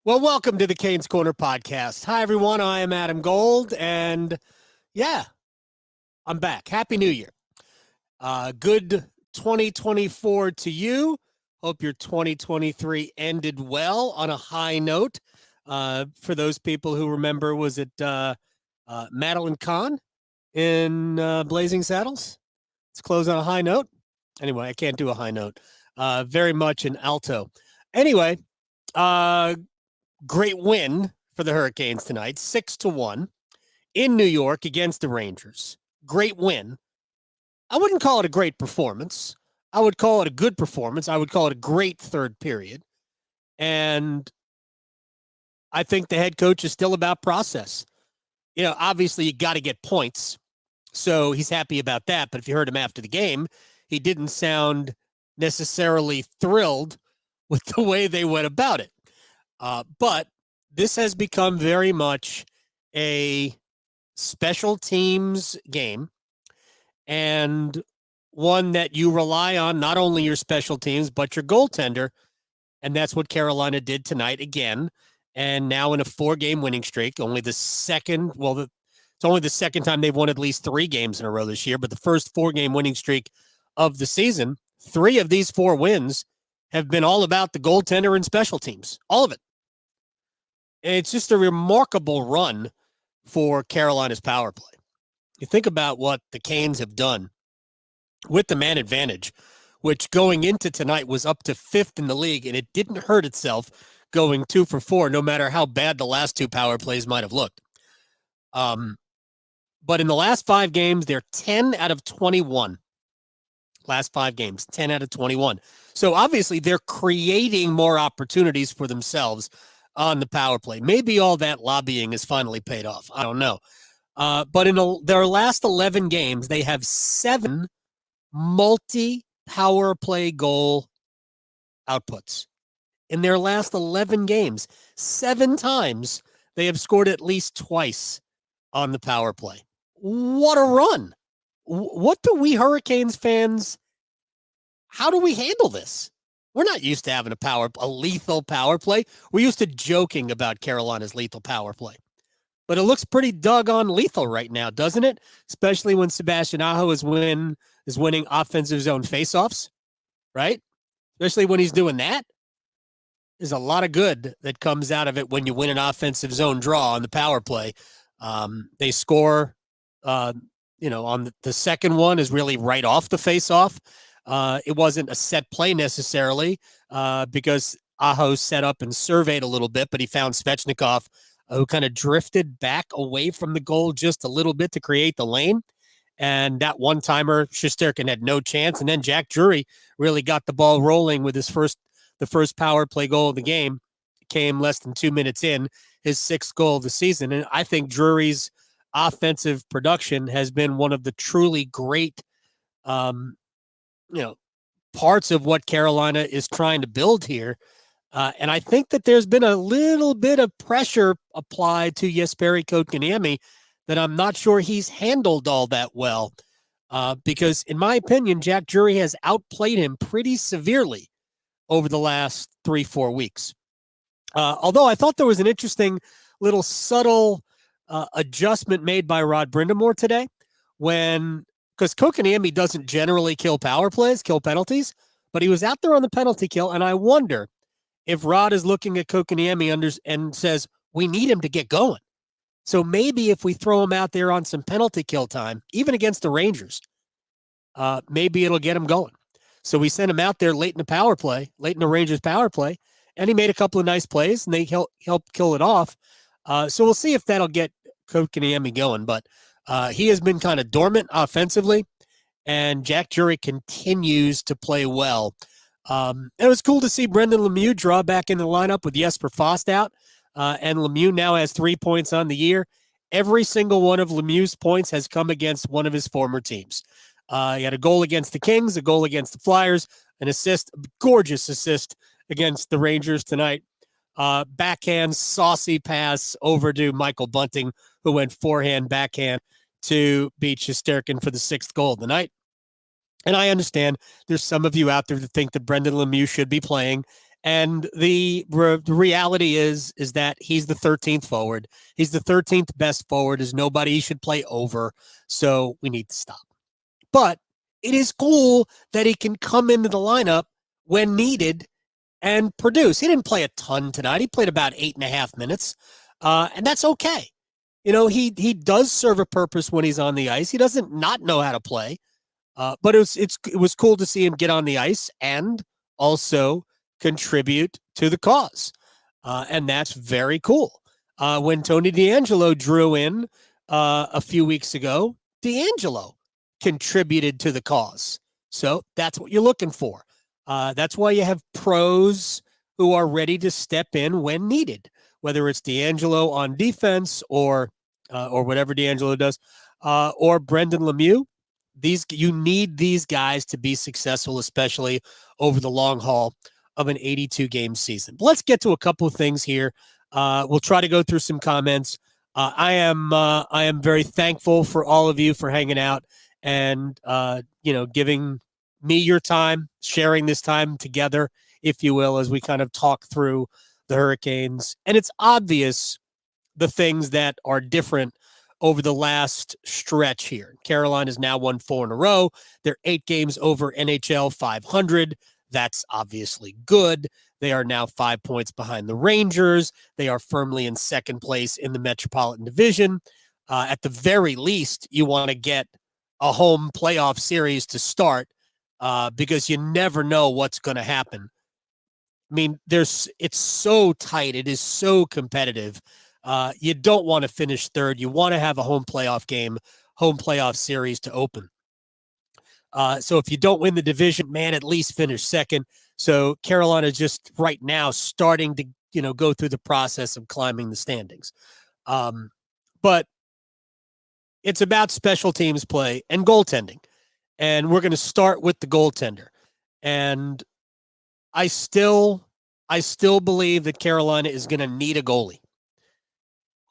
Well, welcome to the Canes Corner podcast. Hi, everyone. I am Adam Gold, and yeah, I'm back. Happy New Year. Good 2024 to you. Hope your 2023 ended well on a high note. For those people who remember, was it Madeline Kahn in Blazing Saddles? Let's close on a high note. Anyway, I can't do a high note. Very much an alto. Anyway, great win for the Hurricanes tonight, 6-1 in New York against the Rangers. Great win. I wouldn't call it a great performance. I would call it a good performance. I would call it a great third period. And I think the head coach is still about process. You know, obviously you got to get points. So he's happy about that. But if you heard him after the game, he didn't sound necessarily thrilled with the way they went about it. But this has become very much a special teams game and one that you rely on not only your special teams, but your goaltender. And that's what Carolina did tonight again. And now in a 4-game winning streak, only the second, it's only the second time they've won at least 3 games in a row this year, but the first 4-game winning streak of the season, 3 of these 4 wins have been all about the goaltender and special teams. All of it. It's just a remarkable run for Carolina's power play. You think about what the Canes have done with the man advantage, which going into tonight was up to 5th in the league, and it didn't hurt itself going 2 for 4, no matter how bad the last 2 power plays might have looked. But in the last 5 games, they're 10 out of 21. Last 5 games, 10 out of 21. So obviously they're creating more opportunities for themselves on the power play. Maybe all that lobbying has finally paid off. I don't know. But in their last 11 games, they have 7 multi-power play goal outputs. In their last 11 games, 7 times they have scored at least twice on the power play. What a run. What do we Hurricanes fans, how do we handle this? We're not used to having a lethal power play. We're used to joking about Carolina's lethal power play. But it looks pretty doggone lethal right now, doesn't it? Especially when Sebastian Aho is winning offensive zone faceoffs, right? Especially when he's doing that. There's a lot of good that comes out of it when you win an offensive zone draw on the power play. They score, on the second one is really right off the faceoff. It wasn't a set play necessarily because Aho set up and surveyed a little bit, but he found Svechnikov who kind of drifted back away from the goal just a little bit to create the lane. And that one-timer, Shesterkin had no chance. And then Jack Drury really got the ball rolling with the first power play goal of the game. Came less than 2 minutes in, his 6th goal of the season. And I think Drury's offensive production has been one of the truly great parts of what Carolina is trying to build here. And I think that there's been a little bit of pressure applied to Jesperi Kotkaniemi that I'm not sure he's handled all that well. Because in my opinion, Jack Drury has outplayed him pretty severely over the last 3-4 weeks. Although I thought there was an interesting little subtle adjustment made by Rod Brindamore today because Kotkaniemi doesn't generally kill penalties, but he was out there on the penalty kill, and I wonder if Rod is looking at Kotkaniemi and says, we need him to get going. So maybe if we throw him out there on some penalty kill time, even against the Rangers, maybe it'll get him going. So we sent him out there late in the Rangers power play, and he made a couple of nice plays, and they helped kill it off. So we'll see if that'll get Kotkaniemi going, but he has been kind of dormant offensively, and Jack Drury continues to play well. It was cool to see Brendan Lemieux draw back in the lineup with Jesper Fast out, and Lemieux now has 3 points on the year. Every single one of Lemieux's points has come against one of his former teams. He had a goal against the Kings, a goal against the Flyers, an assist, a gorgeous assist against the Rangers tonight. Backhand, saucy pass over to Michael Bunting, who went forehand, backhand to beat Shesterkin for the 6th goal of the night. And I understand there's some of you out there that think that Brendan Lemieux should be playing, And the reality is that he's the 13th forward. He's the 13th best forward. There's nobody he should play over. So we need to stop. But it is cool that he can come into the lineup when needed and produce. He didn't play a ton tonight. He played about 8.5 minutes. And that's okay. You know, he does serve a purpose when he's on the ice. He doesn't not know how to play. But it was cool to see him get on the ice and also contribute to the cause. And that's very cool. When Tony DeAngelo drew in a few weeks ago, DeAngelo contributed to the cause. So that's what you're looking for. That's why you have pros who are ready to step in when needed, whether it's DeAngelo on defense or whatever DeAngelo does, or Brendan Lemieux. You need these guys to be successful, especially over the long haul of an 82-game season. But let's get to a couple of things here. We'll try to go through some comments. I am very thankful for all of you for hanging out and giving me your time, sharing this time together, if you will, as we kind of talk through the Hurricanes. And it's obvious the things that are different over the last stretch here. Carolina's now won 4 in a row. They're 8 games over NHL 500. That's obviously good. They are now 5 points behind the Rangers. They are firmly in second place in the Metropolitan Division. At the very least, you want to get a home playoff series to start because you never know what's going to happen. I mean, it's so tight. It is so competitive. You don't want to finish third. You want to have a home playoff game, home playoff series to open. So if you don't win the division, man, at least finish second. So Carolina is just right now starting to, go through the process of climbing the standings. But it's about special teams play and goaltending. And we're going to start with the goaltender. And I still believe that Carolina is going to need a goalie.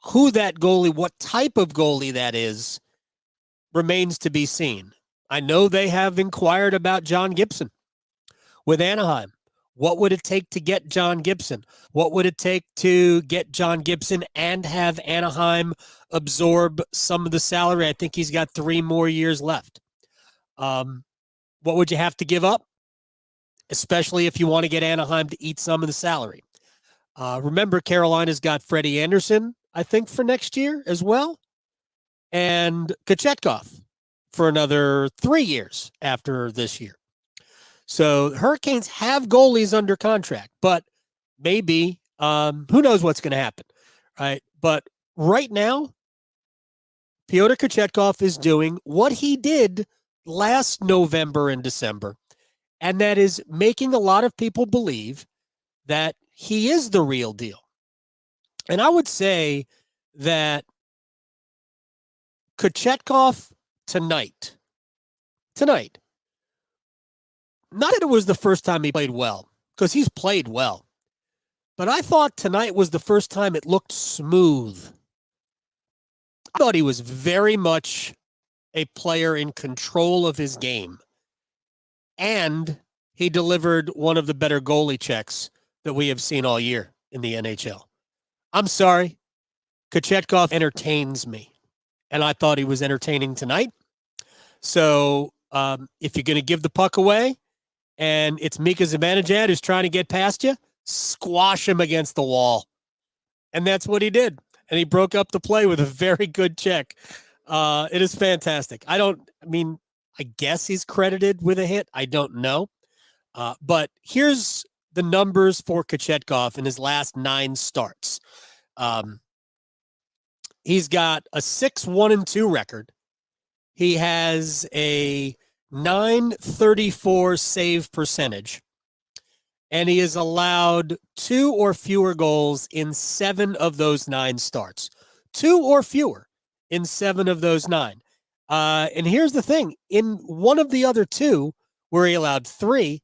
Who that goalie, what type of goalie that is, remains to be seen. I know they have inquired about John Gibson with Anaheim. What would it take to get John Gibson? What would it take to get John Gibson and have Anaheim absorb some of the salary? I think he's got 3 more years left. What would you have to give up? Especially if you want to get Anaheim to eat some of the salary. Remember, Carolina's got Freddie Anderson, I think, for next year as well, and Kochetkov for another 3 years after this year. So the Hurricanes have goalies under contract, but maybe who knows what's going to happen, right? But right now, Pyotr Kochetkov is doing what he did last November and December, and that is making a lot of people believe that he is the real deal. And I would say that Kochetkov tonight, not that it was the first time he played well, because he's played well, but I thought tonight was the first time it looked smooth. I thought he was very much a player in control of his game, and he delivered one of the better goalie checks that we have seen all year in the NHL. I'm sorry, Kochetkov entertains me, and I thought he was entertaining tonight. So if you're going to give the puck away, and it's Mika Zibanejad who's trying to get past you, squash him against the wall. And that's what he did. And he broke up the play with a very good check. It is fantastic. I guess he's credited with a hit. I don't know. But here's the numbers for Kochetkov in his last 9 starts. He's got a 6-1-2 record. He has a .934 save percentage, and he has allowed 2 or fewer goals in 7 of those 9 starts. 2 or fewer in 7 of those 9. And here's the thing. In one of the other 2, where he allowed 3,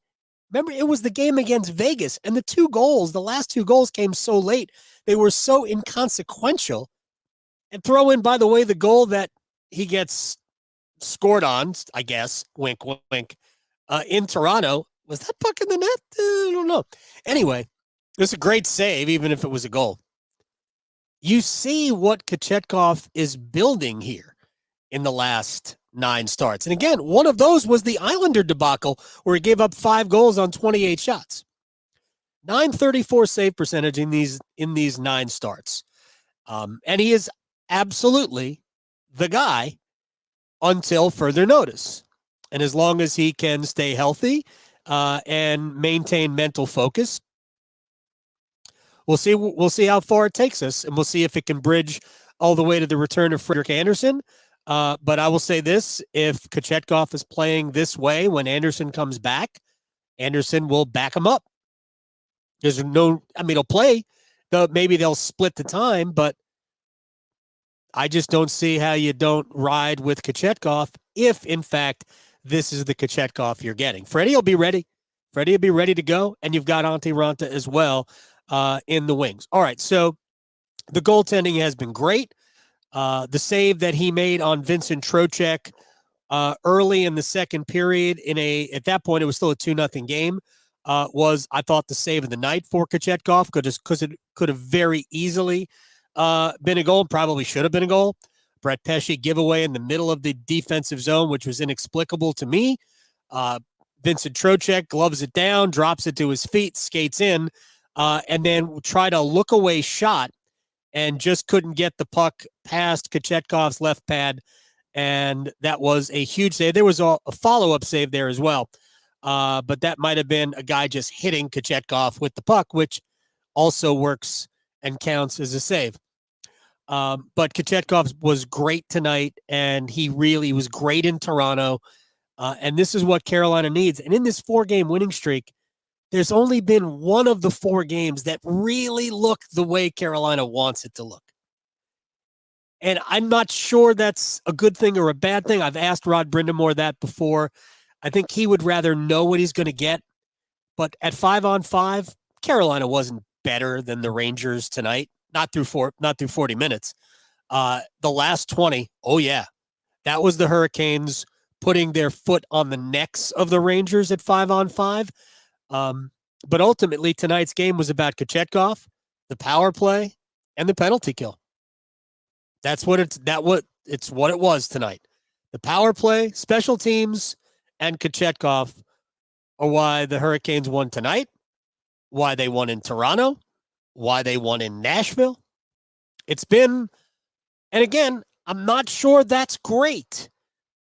remember, it was the game against Vegas, and the last 2 goals came so late. They were so inconsequential. And throw in, by the way, the goal that he gets scored on, I guess, wink, wink, in Toronto. Was that puck in the net? I don't know. Anyway, it was a great save, even if it was a goal. You see what Kochetkov is building here in the last 9 starts. And again, one of those was the Islander debacle where he gave up 5 goals on 28 shots. .934 save percentage in these 9 starts. And he is absolutely the guy until further notice. And as long as he can stay healthy and maintain mental focus, we'll see how far it takes us, and we'll see if it can bridge all the way to the return of Frederik Andersen. But I will say this, if Kochetkov is playing this way when Andersen comes back, Andersen will back him up. There's no, I mean, he'll play. Maybe they'll split the time, but I just don't see how you don't ride with Kochetkov if, in fact, this is the Kochetkov you're getting. Freddie will be ready. Freddie will be ready to go, and you've got Antti Raanta as well in the wings. All right, so the goaltending has been great. The save that he made on Vincent Trocheck early in the second period at that point, it was still a 2-0 game, was, I thought, the save of the night for Kochetkov because it could have very easily been a goal, probably should have been a goal. Brett Pesce giveaway in the middle of the defensive zone, which was inexplicable to me. Vincent Trocheck gloves it down, drops it to his feet, skates in, and then tried a look-away shot and just couldn't get the puck past Kochetkov's left pad, and that was a huge save. There was a follow-up save there as well, but that might have been a guy just hitting Kochetkov with the puck, which also works and counts as a save. But Kochetkov was great tonight, and he really was great in Toronto, and this is what Carolina needs. And in this 4-game winning streak, there's only been one of the 4 games that really look the way Carolina wants it to look. And I'm not sure that's a good thing or a bad thing. I've asked Rod Brindamore that before. I think he would rather know what he's going to get. But at 5-on-5, Carolina wasn't better than the Rangers tonight. Not through 40 minutes. The last 20, oh yeah. That was the Hurricanes putting their foot on the necks of the Rangers at 5-on-5. But ultimately, tonight's game was about Kochetkov, the power play, and the penalty kill. That's what it was tonight. The power play, special teams, and Kochetkov are why the Hurricanes won tonight, why they won in Toronto, why they won in Nashville. It's been, and again, I'm not sure that's great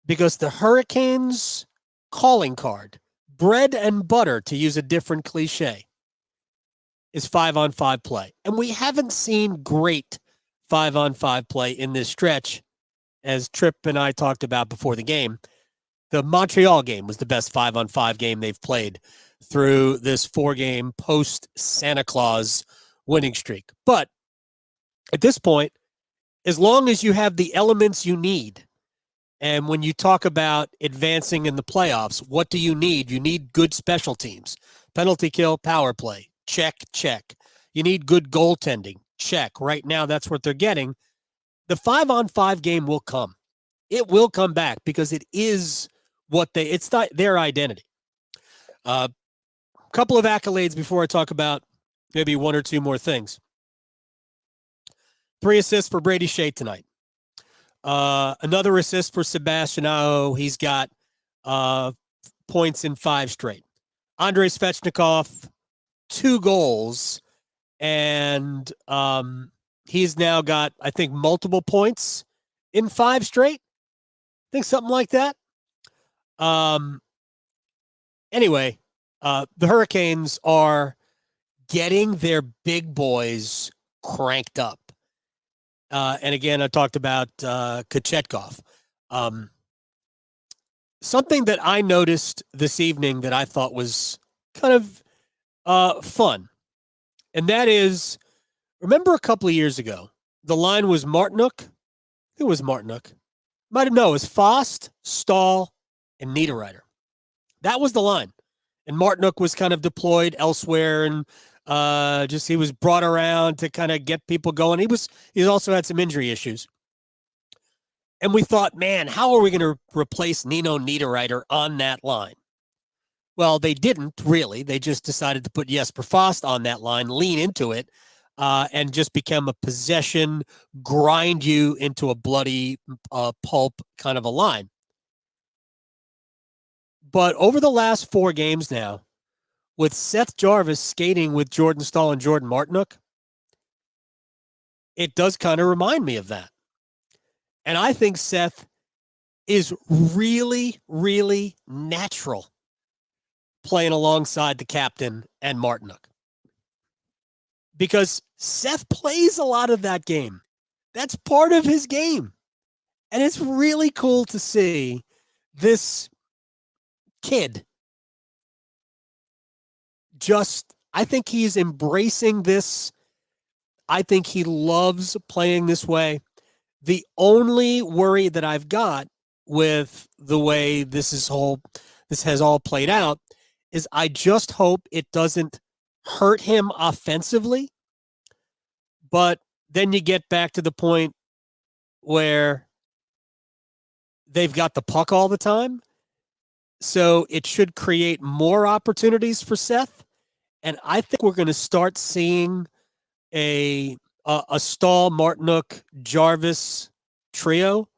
because the Hurricanes calling card, bread and butter, to use a different cliche, is 5-on-5 play. And we haven't seen great 5-on-5 play in this stretch, as Tripp and I talked about before the game. The Montreal game was the best 5-on-5 game they've played through this 4-game post-Santa Claus winning streak. But at this point, as long as you have the elements you need, and when you talk about advancing in the playoffs, what do you need? You need good special teams. Penalty kill, power play, check, check. You need good goaltending, check. Right now, that's what they're getting. The 5-on-5 game will come. It will come back because it is it's not their identity. A couple of accolades before I talk about maybe 1 or 2 more things. 3 assists for Brady Shea tonight. Another assist for Sebastian Aho. He's got points in 5 straight. Andrei Svechnikov, 2 goals, and he's now got, I think, multiple points in 5 straight. I think something like that. Anyway, the Hurricanes are getting their big boys cranked up. And again, I talked about Kochetkov. Something that I noticed this evening that I thought was kind of fun, and that is, remember a couple of years ago, the line was Martinook? Who was Martinook? It was Fost, Stahl, and Niederreiter. That was the line. And Martinook was kind of deployed elsewhere, and he was brought around to kind of get people going. He also had some injury issues. And we thought, man, how are we going to replace Nino Niederreiter on that line? Well, they didn't really. They just decided to put Jesper Fast on that line, lean into it, and just become a possession, grind you into a bloody pulp kind of a line. But over the last 4 games now, with Seth Jarvis skating with Jordan Staal and Jordan Martinook, it does kind of remind me of that. And I think Seth is really, really natural playing alongside the captain and Martinook. Because Seth plays a lot of that game. That's part of his game. And it's really cool to see this kid I think he's embracing this. I think he loves playing this way. The only worry that I've got with the way this has all played out is I just hope it doesn't hurt him offensively. But then you get back to the point where they've got the puck all the time. So it should create more opportunities for Seth. And I think we're going to start seeing a Staal, Martinook, Jarvis trio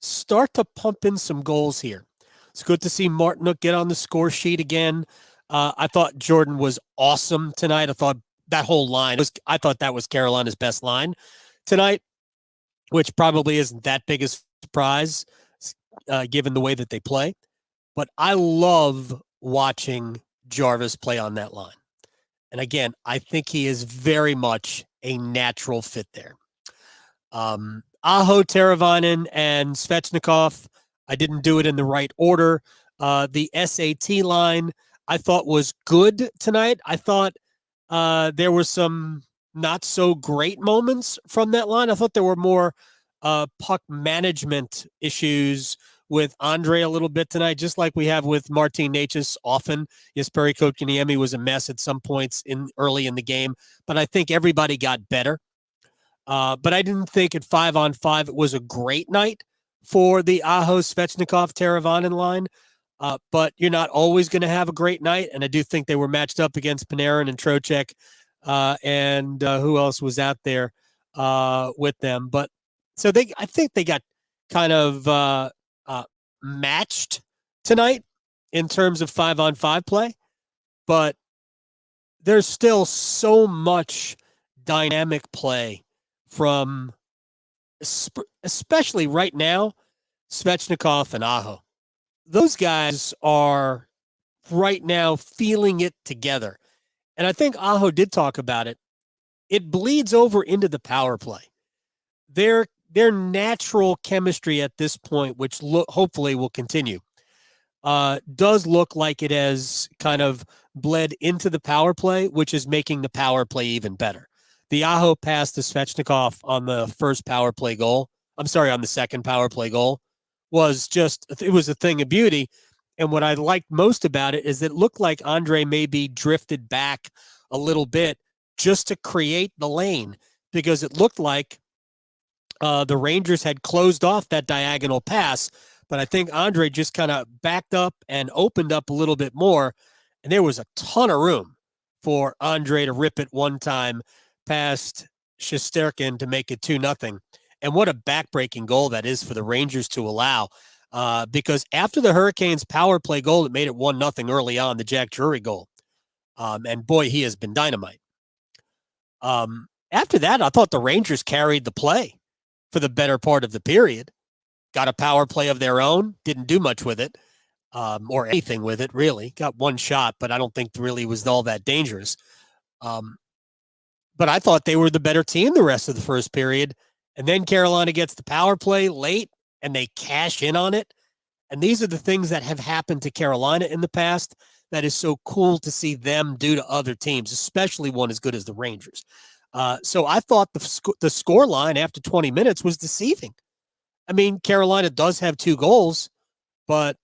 start to pump in some goals here. It's good to see Martinook get on the score sheet again. I thought Jordan was awesome tonight. I thought that whole line I thought that was Carolina's best line tonight, which probably isn't that big a surprise given the way that they play. But I love watching Jarvis play on that line. And again, I think he is very much a natural fit there. Aho, Teravainen, and Svechnikov, I didn't do it in the right order. The SAT line I thought was good tonight. I thought there were some not so great moments from that line. I thought there were more puck management issues with Andrei a little bit tonight, just like we have with Martin Necas often. Jesperi Kotkaniemi was a mess at some points early in the game, but I think everybody got better. But I didn't think at 5-on-5 it was a great night for the Aho, Svechnikov, Teravainen line. But you're not always going to have a great night, and I do think they were matched up against Panarin and Trocheck, and who else was out there with them. But so I think they got kind of matched tonight in terms of 5-on-5 play, but there's still so much dynamic play from, especially right now, Svechnikov and Aho. Those guys are right now feeling it together. And I think Aho did talk about it. It bleeds over into the power play. Their natural chemistry at this point, which hopefully will continue, does look like it has kind of bled into the power play, which is making the power play even better. The Aho pass to Svechnikov on the first power play goal, on the second power play goal, it was a thing of beauty. And what I liked most about it is it looked like Andrei maybe drifted back a little bit just to create the lane, because it looked like the Rangers had closed off that diagonal pass, but I think Andrei just kind of backed up and opened up a little bit more, and there was a ton of room for Andrei to rip it one time past Shesterkin to make it 2-0. And what a backbreaking goal that is for the Rangers to allow, because after the Hurricanes' power play goal, it made it 1-0 early on, the Jack Drury goal. And boy, he has been dynamite. After that, I thought the Rangers carried the play for the better part of the period. Got a power play of their own, didn't do much with it, or anything with it, really. Got one shot, but I don't think really was all that dangerous. But I thought they were the better team the rest of the first period. And then Carolina gets the power play late, and they cash in on it. And these are the things that have happened to Carolina in the past that is so cool to see them do to other teams, especially one as good as the Rangers. So I thought the score line after 20 minutes was deceiving. I mean, Carolina does have 2 goals, but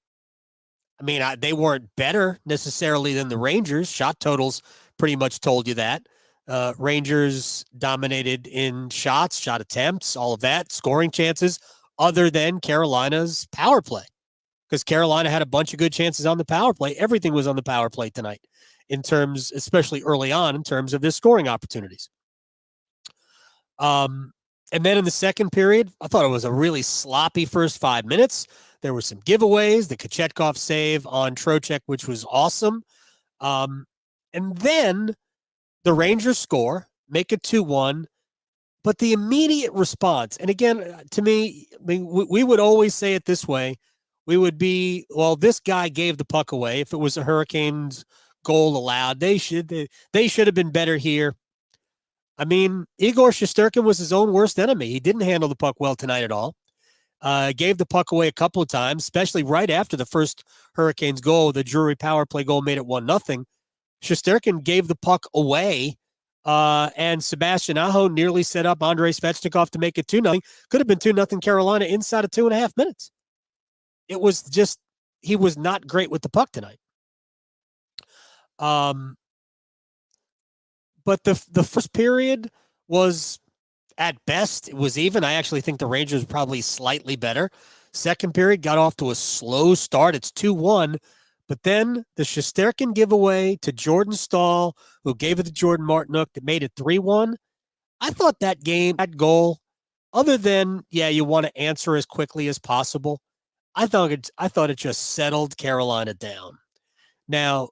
I mean, they weren't better necessarily than the Rangers. Shot totals pretty much told you that. Rangers dominated in shots, shot attempts, all of that, scoring chances, other than Carolina's power play. because Carolina had a bunch of good chances on the power play. Everything was on the power play tonight in terms, especially early on, in terms of their scoring opportunities. And then in the second period, I thought it was a really sloppy first 5 minutes. There were some giveaways, the Kochetkov save on Trocheck, which was awesome. And then the Rangers score, make it 2-1. But the immediate response, and again, to me, we would always say it this way. We would be, well, this guy gave the puck away. If it was a Hurricanes goal allowed, they should have been better here. I mean, Igor Shesterkin was his own worst enemy. He didn't handle the puck well tonight at all. Gave the puck away a couple of times, especially right after the first Hurricanes goal. The Drury power play goal made it 1-0. Shesterkin gave the puck away, and Sebastian Aho nearly set up Andrei Svechnikov to make it 2-0. Could have been 2-0 Carolina inside of 2.5 minutes. It was just, he was not great with the puck tonight. But the first period was, at best, it was even. I actually think the Rangers were probably slightly better. Second period got off to a slow start. It's 2-1. But then the Shesterkin giveaway to Jordan Staal, who gave it to Jordan Martinook, that made it 3-1. I thought that goal, other than, you want to answer as quickly as possible, I thought it just settled Carolina down. Now,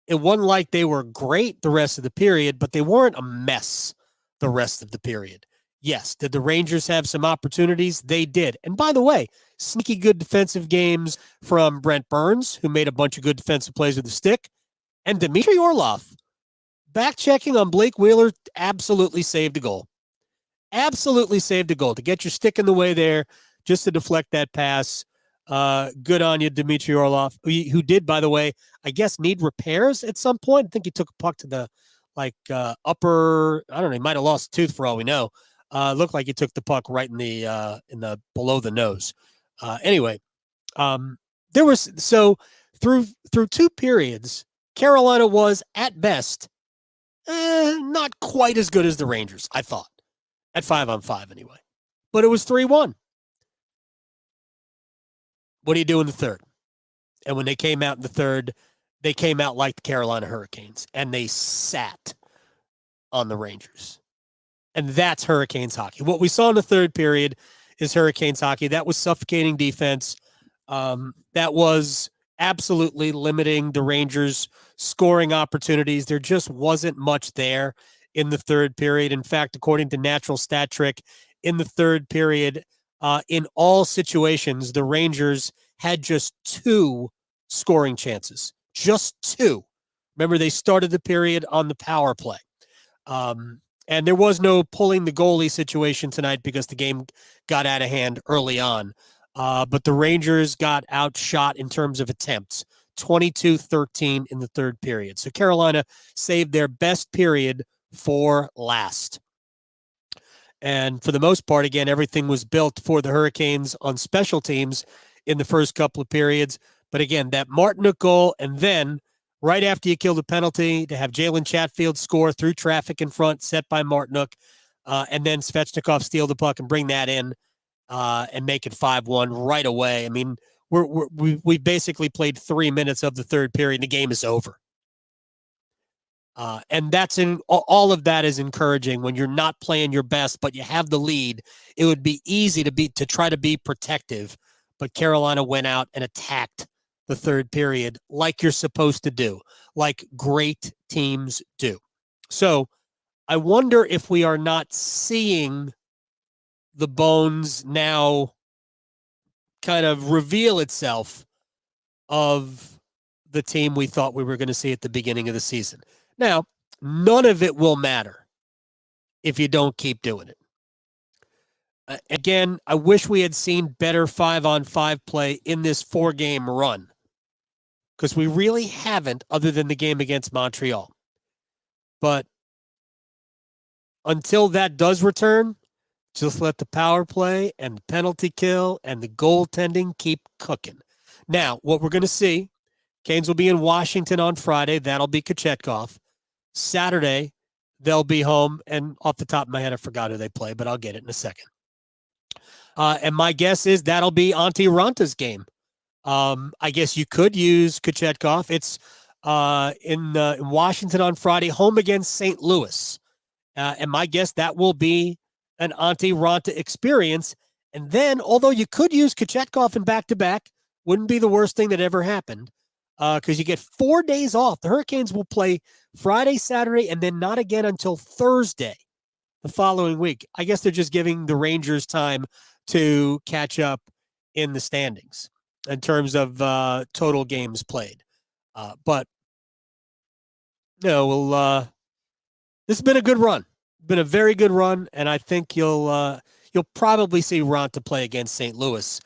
it wasn't like they were great the rest of the period, but they weren't a mess the rest of the period. Yes, did the Rangers have some opportunities? They did. And by the way, sneaky good defensive games from Brent Burns, who made a bunch of good defensive plays with the stick, and Dmitry Orlov, back-checking on Blake Wheeler, absolutely saved a goal. Absolutely saved a goal. To get your stick in the way there, just to deflect that pass. Good on you, Dmitry Orlov, who did, by the way, I guess need repairs at some point. I think he took a puck to the upper, I don't know, he might have lost a tooth for all we know. Looked like he took the puck right in the below the nose. Anyway, there was, so through two periods, Carolina was at best not quite as good as the Rangers, I thought, at 5-on-5 anyway. But it was 3-1. What do you do in the third? And when they came out in the third, they came out like the Carolina Hurricanes, and they sat on the Rangers. And that's Hurricanes hockey. What we saw in the third period is Hurricanes hockey. That was suffocating defense. That was absolutely limiting the Rangers' scoring opportunities. There just wasn't much there in the third period. In fact, according to Natural Stat Trick, in the third period, in all situations, the Rangers had just 2 scoring chances. Just 2. Remember, they started the period on the power play. And there was no pulling the goalie situation tonight because the game got out of hand early on. But the Rangers got outshot in terms of attempts, 22-13 in the third period. So Carolina saved their best period for last. And for the most part, again, everything was built for the Hurricanes on special teams in the first couple of periods. But again, that Martinook goal, and then right after you kill the penalty, to have Jalen Chatfield score through traffic in front, set by Martinook, and then Svechnikov steal the puck and bring that in and make it 5-1 right away. I mean, we basically played 3 minutes of the third period, and the game is over. And that's all of that is encouraging when you're not playing your best, but you have the lead. It would be easy to try to be protective, but Carolina went out and attacked the third period like you're supposed to do, like great teams do. So I wonder if we are not seeing the bones now kind of reveal itself of the team we thought we were going to see at the beginning of the season. Now, none of it will matter if you don't keep doing it. Again, I wish we had seen better 5-on-5 play in this 4-game run, because we really haven't, other than the game against Montreal. But until that does return, just let the power play and the penalty kill and the goaltending keep cooking. Now, what we're going to see, Canes will be in Washington on Friday. That'll be Kochetkov. Saturday, they'll be home. And off the top of my head, I forgot who they play, but I'll get it in a second. And my guess is that'll be Antti Ranta's game I guess you could use Kochetkov. It's in Washington on Friday, home against St. Louis. And my guess that will be an Antti Ranta experience. And then, although you could use Kochetkov in back-to-back, wouldn't be the worst thing that ever happened because you get 4 days off. The Hurricanes will play Friday, Saturday, and then not again until Thursday the following week. I guess they're just giving the Rangers time to catch up in the standings in terms of total games played. But, this has been a good run. Been a very good run, and I think you'll probably see Ronta play against St. Louis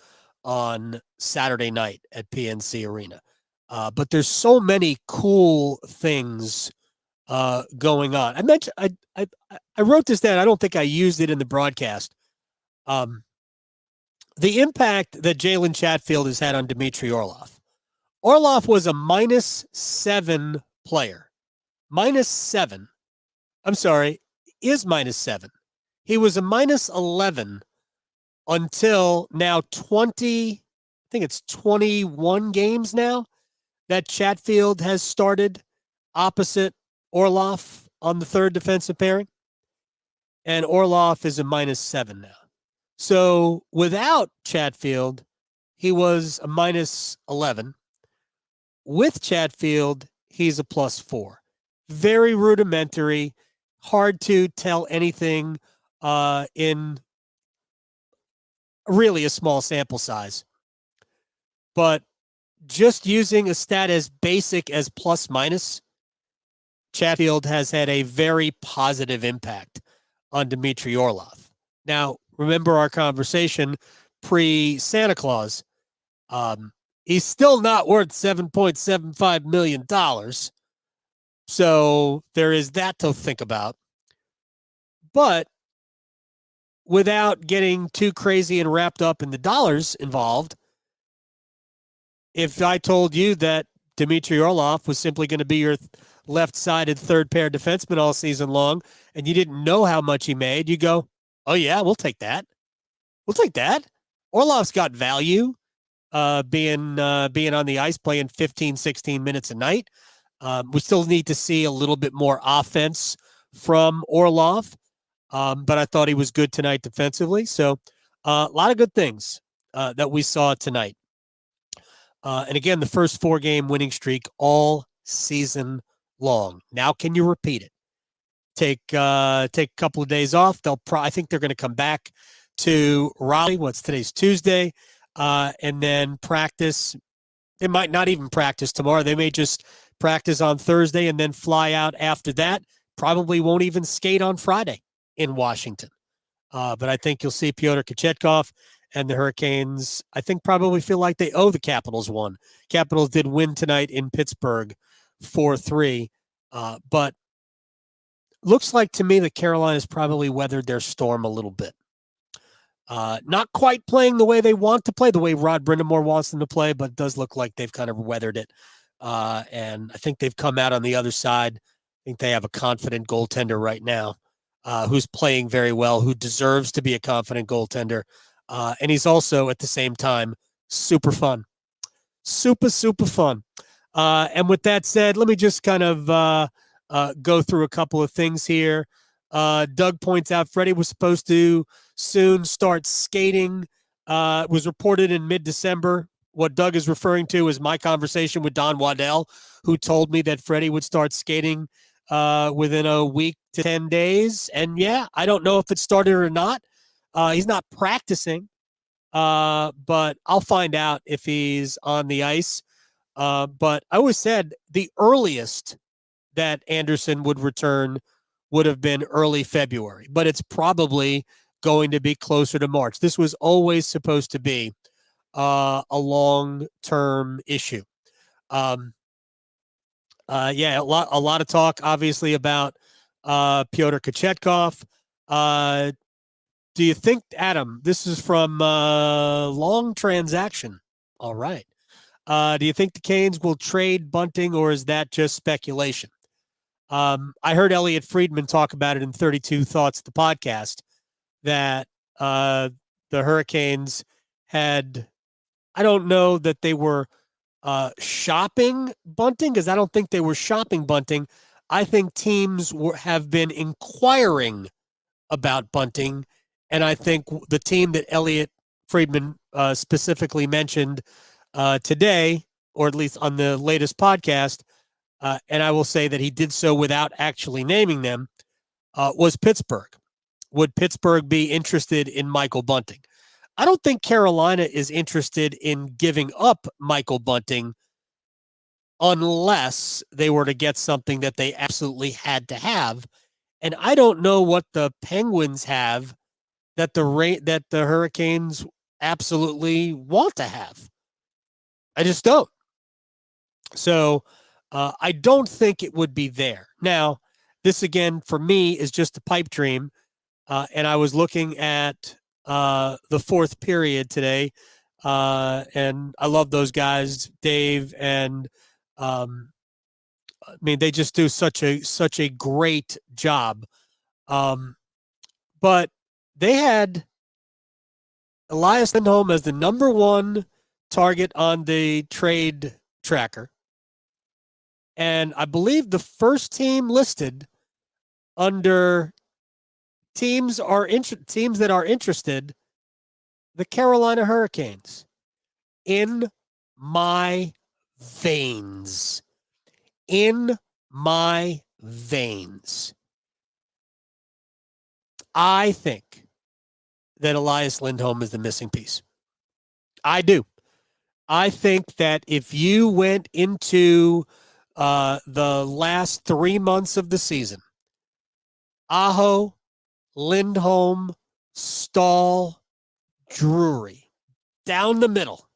on Saturday night at PNC Arena. But there's so many cool things going on. I mentioned I wrote this down. I don't think I used it in the broadcast. The impact that Jalen Chatfield has had on Dmitry Orlov. Orlov was a -7 player. -7. I'm sorry, is -7. He was a -11 until now 20, I think it's 21 games now that Chatfield has started opposite Orlov on the third defensive pairing. And Orlov is a -7 now. So without Chatfield, he was a -11. With Chatfield, he's a +4. Very rudimentary, hard to tell anything in really a small sample size. But just using a stat as basic as plus-minus, Chatfield has had a very positive impact on Dmitry Orlov. Now, remember our conversation pre-Santa Claus. He's still not worth $7.75 million. So there is that to think about. But without getting too crazy and wrapped up in the dollars involved, if I told you that Dmitry Orlov was simply going to be your left-sided third-pair defenseman all season long, and you didn't know how much he made, you go, oh, yeah, we'll take that. We'll take that. Orlov's got value being on the ice, playing 15, 16 minutes a night. We still need to see a little bit more offense from Orlov, but I thought he was good tonight defensively. So a lot of good things that we saw tonight. And again, the first 4-game winning streak all season long. Now, can you repeat it? Take a couple of days off. I think they're going to come back to Raleigh. Today's Tuesday, and then practice. They might not even practice tomorrow. They may just practice on Thursday and then fly out after that. Probably won't even skate on Friday in Washington. But I think you'll see Pyotr Kochetkov and the Hurricanes, I think, probably feel like they owe the Capitals one. Capitals did win tonight in Pittsburgh 4-3. But looks like to me that Carolina's probably weathered their storm a little bit. Not quite playing the way they want to play, the way Rod Brindamore wants them to play, but it does look like they've kind of weathered it. And I think they've come out on the other side. I think they have a confident goaltender right now who's playing very well, who deserves to be a confident goaltender. And he's also, at the same time, super fun. Super, super fun. And with that said, let me just kind of go through a couple of things here. Doug points out Freddie was supposed to soon start skating. It was reported in mid-December. What Doug is referring to is my conversation with Don Waddell, who told me that Freddie would start skating within a week to 10 days. And yeah, I don't know if it started or not. He's not practicing, but I'll find out if he's on the ice. But I always said the earliest that Anderson would return would have been early February, but it's probably going to be closer to March. This was always supposed to be a long-term issue. Yeah, a lot of talk, obviously, about Pyotr Kochetkov. Do you think, Adam, this is from Long Transaction. All right. Do you think the Canes will trade Bunting, or is that just speculation? I heard Elliot Friedman talk about it in 32 Thoughts, the podcast, that the Hurricanes had I don't know that they were shopping bunting, because I don't think they were shopping bunting. I think teams have been inquiring about bunting, and I think the team that Elliot Friedman specifically mentioned today, or at least on the latest podcast, and I will say that he did so without actually naming them, was Pittsburgh. Would Pittsburgh be interested in Michael Bunting? I don't think Carolina is interested in giving up Michael Bunting unless they were to get something that they absolutely had to have. And I don't know what the Penguins have that the Hurricanes absolutely want to have. I just don't. So I don't think it would be there. Now, this again for me is just a pipe dream. And I was looking at the fourth period today, and I love those guys, Dave, and I mean they just do such a great job. But they had Elias Lindholm as the number one target on the trade tracker, and I believe the first team listed under teams that are interested, the Carolina Hurricanes. In my veins. In my veins. I think that Elias Lindholm is the missing piece. I do. I think that if you went into the last 3 months of the season, Aho, Lindholm, Stahl, Drury, down the middle.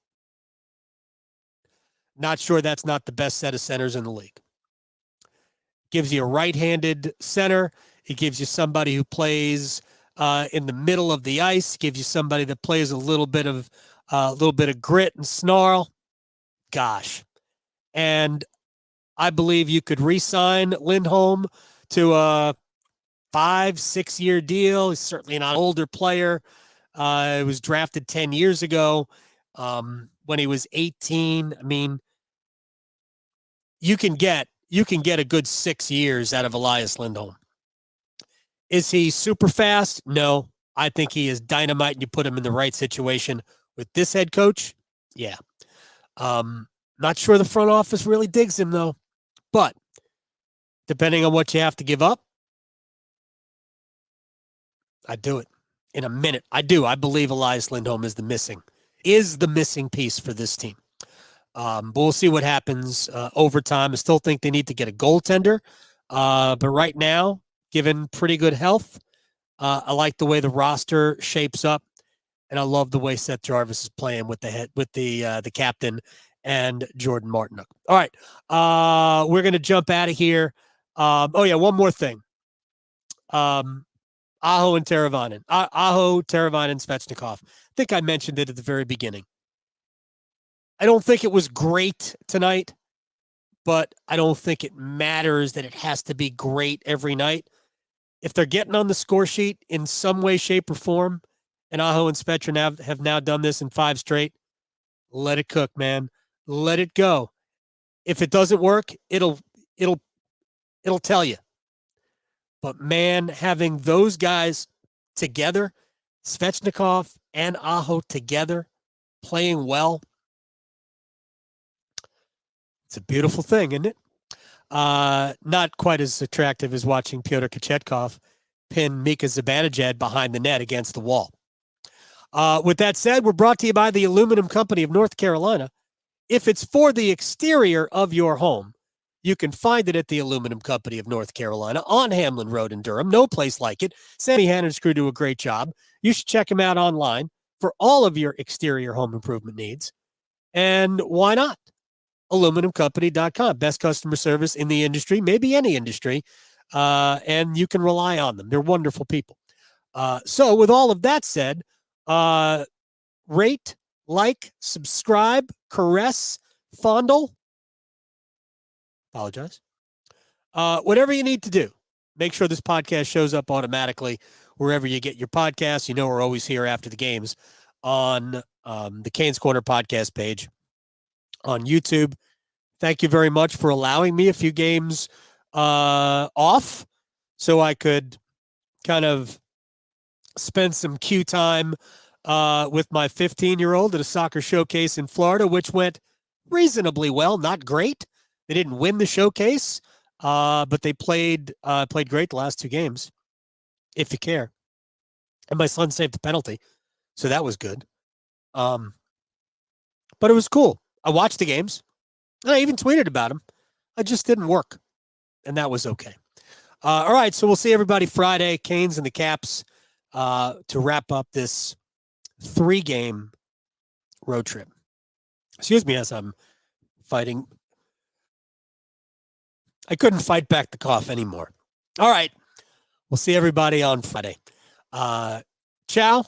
Not sure that's not the best set of centers in the league. Gives you a right-handed center. It gives you somebody who plays in the middle of the ice. Gives you somebody that plays a little bit of grit and snarl. Gosh, and I believe you could re-sign Lindholm to a 5-6 year deal. He's certainly not an older player. He was drafted 10 years ago when he was 18. I mean, you can get a good 6 years out of Elias Lindholm. Is he super fast? No. I think he is dynamite, and you put him in the right situation with this head coach. Yeah. Not sure the front office really digs him, though. But depending on what you have to give up, I'd do it in a minute. I do. I believe Elias Lindholm is the missing piece for this team. But we'll see what happens over time. I still think they need to get a goaltender. But right now, given pretty good health, I like the way the roster shapes up, and I love the way Seth Jarvis is playing with the captain and Jordan Martinook. All right, we're gonna jump out of here. One more thing. Aho and Teravainen. Aho, Teravainen, Svechnikov. I think I mentioned it at the very beginning. I don't think it was great tonight, but I don't think it matters that it has to be great every night. If they're getting on the score sheet in some way, shape, or form, and Aho and Svechnikov have now done this in 5 straight, let it cook, man. Let it go. If it doesn't work, it'll tell you. But man, having those guys together, Svechnikov and Aho together, playing well, it's a beautiful thing, isn't it? Not quite as attractive as watching Pyotr Kochetkov pin Mika Zibanejad behind the net against the wall. With that said, we're brought to you by the Aluminum Company of North Carolina. If it's for the exterior of your home, you can find it at the Aluminum Company of North Carolina on Hamlin Road in Durham. No place like it. Sammy Hannon's crew do a great job. You should check them out online for all of your exterior home improvement needs. And why not? aluminumcompany.com. Best customer service in the industry, maybe any industry, and you can rely on them. They're wonderful people. So with all of that said, rate, like, subscribe, caress, fondle. Apologize. Whatever you need to do. Make sure this podcast shows up automatically wherever you get your podcasts. You know we're always here after the games on the Canes Corner podcast page on YouTube. Thank you very much for allowing me a few games off so I could kind of spend some Q time with my 15-year-old at a soccer showcase in Florida, which went reasonably well, not great. They didn't win the showcase, but they played great the last two games, if you care. And my son saved the penalty, so that was good. But it was cool. I watched the games, and I even tweeted about them. I just didn't work, and that was okay. All right, so we'll see everybody Friday, Canes and the Caps, to wrap up this 3-game road trip. Excuse me as I'm fighting. I couldn't fight back the cough anymore. All right, we'll see everybody on Friday. Ciao.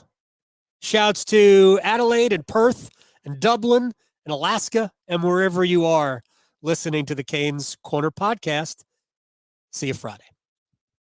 Shouts to Adelaide and Perth and Dublin and Alaska and wherever you are listening to the Canes Corner podcast. See you Friday.